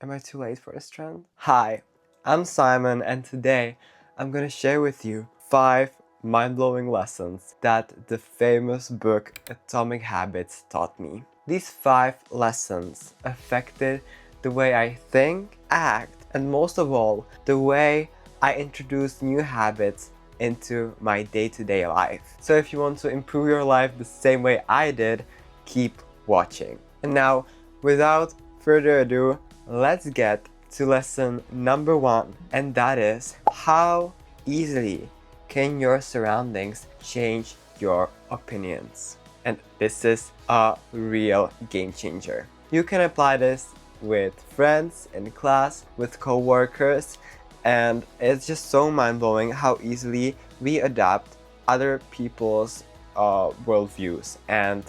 Am I too late for this trend? Hi, I'm Simon, and today I'm gonna share with you 5 mind-blowing lessons that the famous book Atomic Habits taught me. These 5 lessons affected the way I think, act, and most of all, the way I introduce new habits into my day-to-day life. So if you want to improve your life the same way I did, keep watching. And now, without further ado, let's get to lesson number 1, and that is how easily can your surroundings change your opinions. And this is a real game changer. You can apply this with friends in class, with co-workers, and it's just so mind-blowing how easily we adapt other people's worldviews and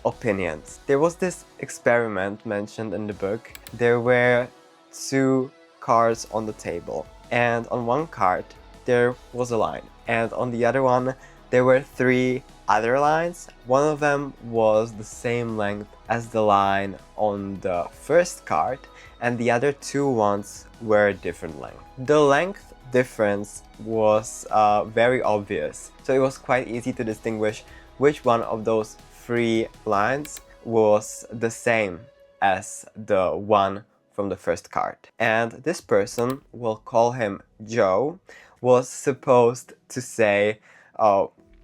opinions. There was this experiment mentioned in the book. There were 2 cards on the table, and on one card there was a line, and on the other one there were 3 other lines. One of them was the same length as the line on the first card, and the other 2 ones were different length. The length difference was very obvious, so it was quite easy to distinguish which one of those 3 lines was the same as the one from the first card. And this person, we'll call him Joe, was supposed to say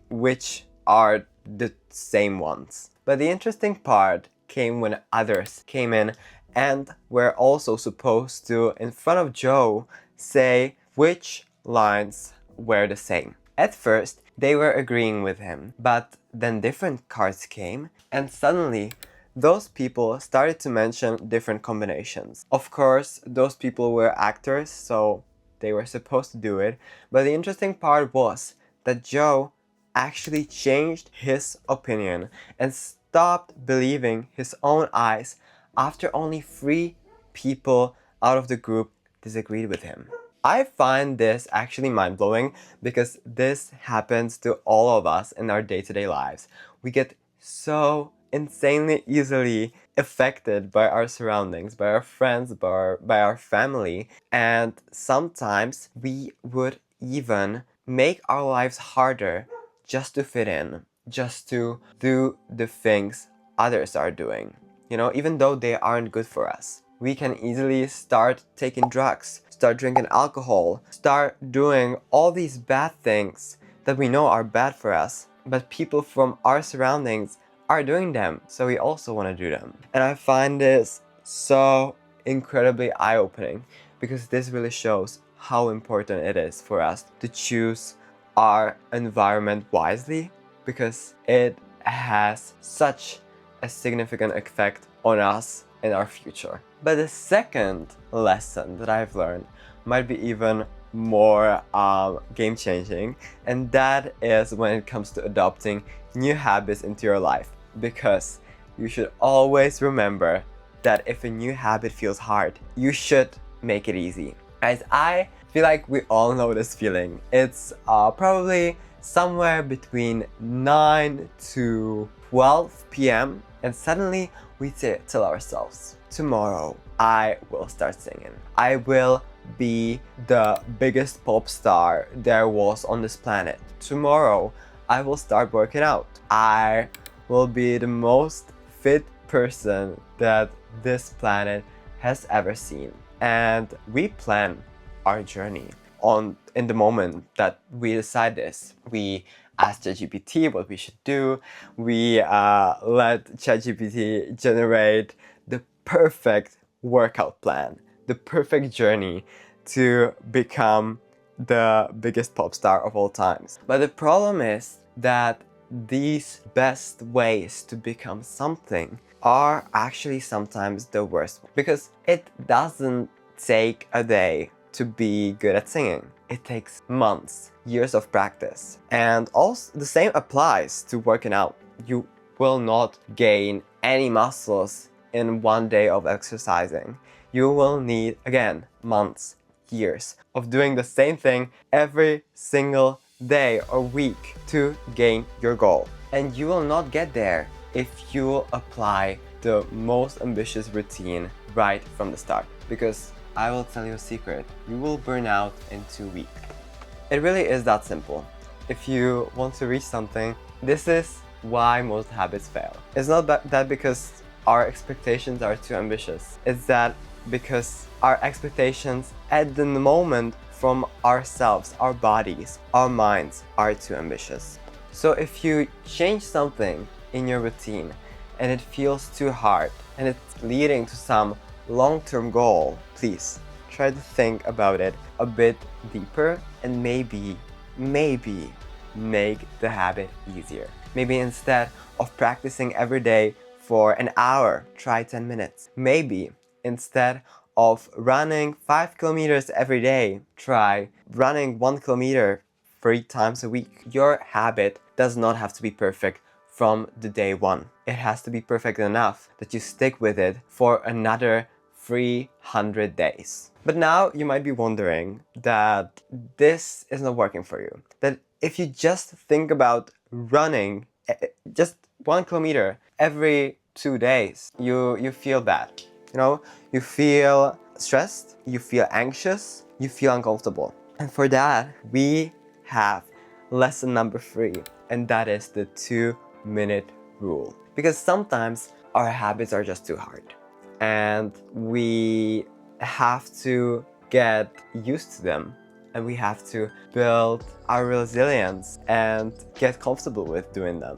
which are the same ones. But the interesting part came when others came in and were also supposed to, in front of Joe, say which lines were the same. At first, they were agreeing with him, but then different cards came, and suddenly those people started to mention different combinations. Of course, those people were actors, so they were supposed to do it, but the interesting part was that Joe actually changed his opinion and stopped believing his own eyes after only 3 people out of the group disagreed with him. I find this actually mind-blowing because this happens to all of us in our day-to-day lives. We get so insanely easily affected by our surroundings, by our friends, by our family, and sometimes we would even make our lives harder just to fit in, just to do the things others are doing. You know, even though they aren't good for us. We can easily start taking drugs, start drinking alcohol, start doing all these bad things that we know are bad for us, but people from our surroundings are doing them, so we also want to do them. And I find this so incredibly eye-opening because this really shows how important it is for us to choose our environment wisely, because it has such a significant effect on us in our future. But the second lesson that I've learned might be even more game-changing, and that is when it comes to adopting new habits into your life, because you should always remember that if a new habit feels hard, you should make it easy. As I feel like we all know this feeling. It's probably somewhere between 9 to 12 p.m. and suddenly we tell ourselves, tomorrow I will start singing. I will be the biggest pop star there was on this planet. Tomorrow I will start working out. I will be the most fit person that this planet has ever seen. And we plan our journey in the moment that we decide this. We ask ChatGPT what we should do. We let ChatGPT generate the perfect workout plan, the perfect journey to become the biggest pop star of all times. But the problem is that these best ways to become something are actually sometimes the worst, because it doesn't take a day to be good at singing. It takes months, years of practice. And also the same applies to working out. You will not gain any muscles in one day of exercising. You will need, again, months, years of doing the same thing every single day or week to gain your goal. And you will not get there if you apply the most ambitious routine right from the start. because I will tell you a secret. You will burn out in 2 weeks. It really is that simple. If you want to reach something, this is why most habits fail. It's not that because our expectations are too ambitious. It's that because our expectations at the moment from ourselves, our bodies, our minds are too ambitious. So if you change something in your routine and it feels too hard and it's leading to some long-term goal, please try to think about it a bit deeper and maybe make the habit easier. Maybe instead of practicing every day for an hour, try 10 minutes. Maybe instead of running 5 kilometers every day, try running 1 kilometer 3 times a week. Your habit does not have to be perfect from the day one. It has to be perfect enough that you stick with it for another 300 days. But now you might be wondering that this is not working for you. That if you just think about running just 1 kilometer every 2 days, you feel bad. You know, you feel stressed, you feel anxious, you feel uncomfortable. And for that, we have lesson number 3, and that is the 2-minute rule. Because sometimes our habits are just too hard and we have to get used to them, and we have to build our resilience and get comfortable with doing them.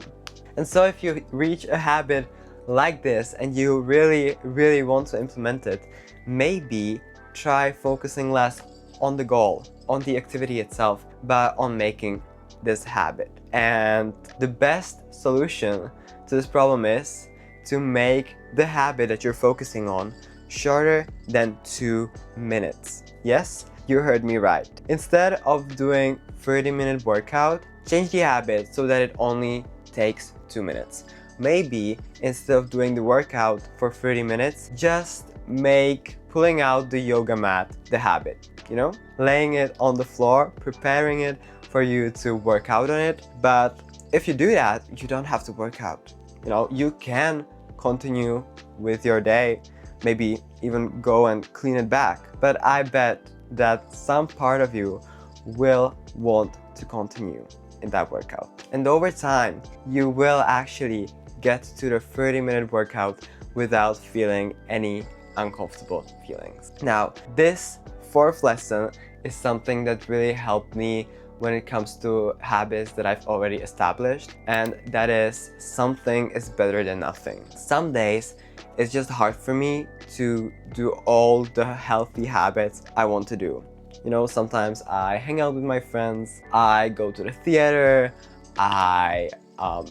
And so if you reach a habit like this and you really want to implement it, maybe try focusing less on the goal, on the activity itself, but on making this habit. And the best solution to this problem is to make the habit that you're focusing on shorter than 2 minutes. Yes, you heard me right. Instead of doing 30-minute workout, change the habit so that it only takes 2 minutes. Maybe instead of doing the workout for 30 minutes, just make pulling out the yoga mat the habit, you know? Laying it on the floor, preparing it for you to work out on it. But if you do that, you don't have to work out. You know, you can continue with your day, maybe even go and clean it back. But I bet that some part of you will want to continue in that workout. And over time, you will actually get to the 30-minute workout without feeling any uncomfortable feelings. Now, this 4th lesson is something that really helped me when it comes to habits that I've already established, and that is something is better than nothing. Some days it's just hard for me to do all the healthy habits I want to do. You know, sometimes I hang out with my friends, I go to the theater, I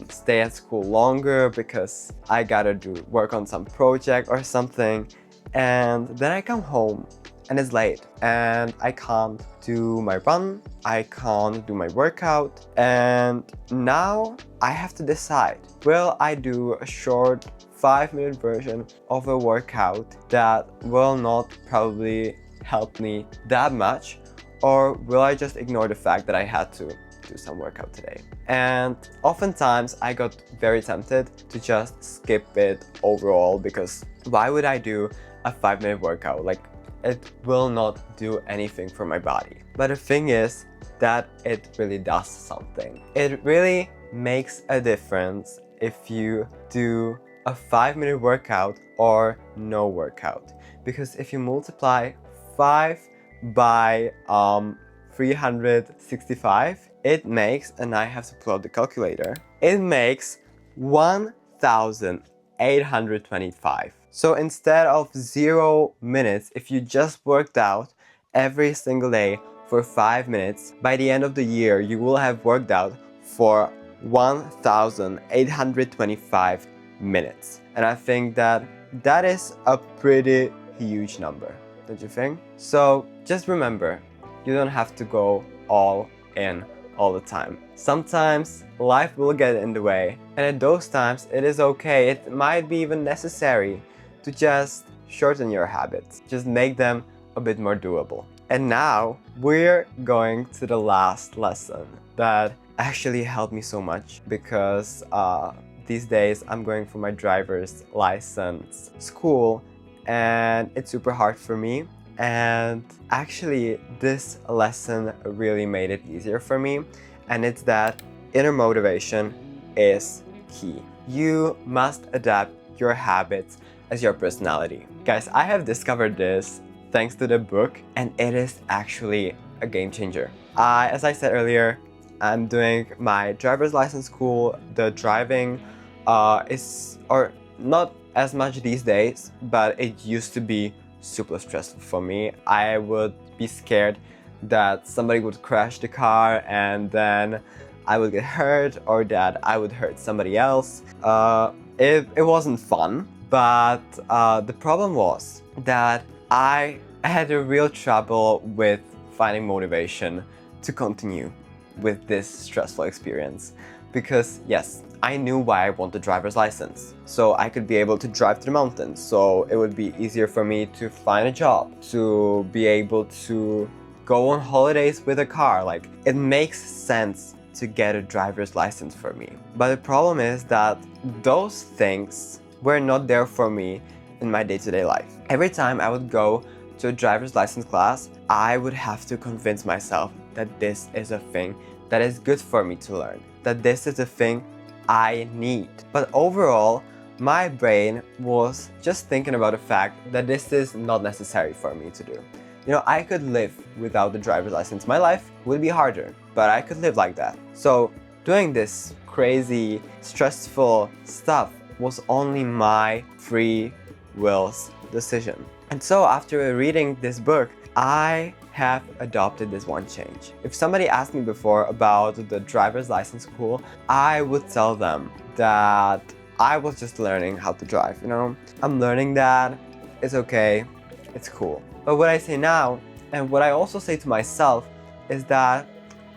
stay at school longer because I gotta work on some project or something, and then I come home and it's late and I can't do my run, I can't do my workout, and now I have to decide, will I do a short 5-minute version of a workout that will not probably help me that much, or will I just ignore the fact that I had to do some workout today? And oftentimes I got very tempted to just skip it overall, because why would I do a 5-minute workout? Like, it will not do anything for my body. But the thing is that it really does something. It really makes a difference if you do a 5-minute workout or no workout. Because if you multiply 5 by 365, it makes, and I have to pull out the calculator, it makes 1,825. So instead of 0 minutes, if you just worked out every single day for 5 minutes, by the end of the year, you will have worked out for 1,825 minutes. And I think that that is a pretty huge number, don't you think? So just remember, you don't have to go all in all the time. Sometimes life will get in the way, and at those times it is okay, it might be even necessary to just shorten your habits, just make them a bit more doable. And now we're going to the last lesson that actually helped me so much, because these days I'm going for my driver's license school, and it's super hard for me. And actually, this lesson really made it easier for me, and it's that inner motivation is key. You must adapt your habits as your personality. Guys, I have discovered this thanks to the book, and it is actually a game changer. As I said earlier, I'm doing my driver's license school. The driving is not as much these days, but it used to be super stressful for me. I would be scared that somebody would crash the car and then I would get hurt, or that I would hurt somebody else. It wasn't fun, but the problem was that I had a real trouble with finding motivation to continue with this stressful experience. Because yes, I knew why I want a driver's license. So I could be able to drive to the mountains. So it would be easier for me to find a job, to be able to go on holidays with a car. Like, it makes sense to get a driver's license for me. But the problem is that those things were not there for me in my day-to-day life. Every time I would go to a driver's license class, I would have to convince myself that this is a thing that is good for me to learn, that this is a thing I need. But overall, my brain was just thinking about the fact that this is not necessary for me to do. You know, I could live without the driver's license. My life would be harder, but I could live like that. So doing this crazy, stressful stuff was only my free will's decision. And so after reading this book, I have adopted this one change. If somebody asked me before about the driver's license school, I would tell them that I was just learning how to drive, you know? I'm learning that, it's okay, it's cool. But what I say now, and what I also say to myself, is that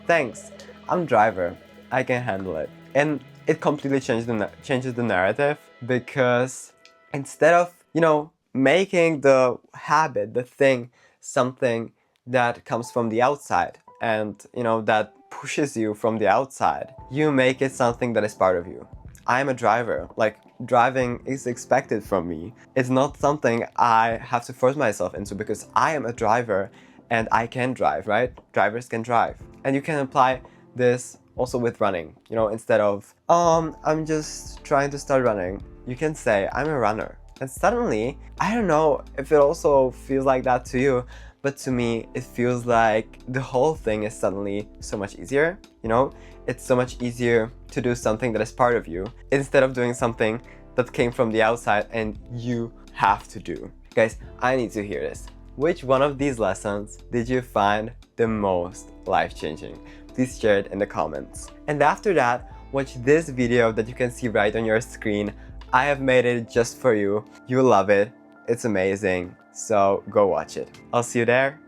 thanks, I'm a driver, I can handle it. And it completely changes the narrative, because instead of, you know, making the habit, the thing, something that comes from the outside and, you know, that pushes you from the outside, you make it something that is part of you. I'm a driver. Like, driving is expected from me. It's not something I have to force myself into, because I am a driver and I can drive, right? Drivers can drive. And you can apply this also with running. You know, instead of, I'm just trying to start running, you can say, I'm a runner. And suddenly, I don't know if it also feels like that to you, but to me, it feels like the whole thing is suddenly so much easier, you know? It's so much easier to do something that is part of you, instead of doing something that came from the outside and you have to do. Guys, I need to hear this. Which one of these lessons did you find the most life-changing? Please share it in the comments. And after that, watch this video that you can see right on your screen. I have made it just for you. You'll love it. It's amazing. So go watch it. I'll see you there.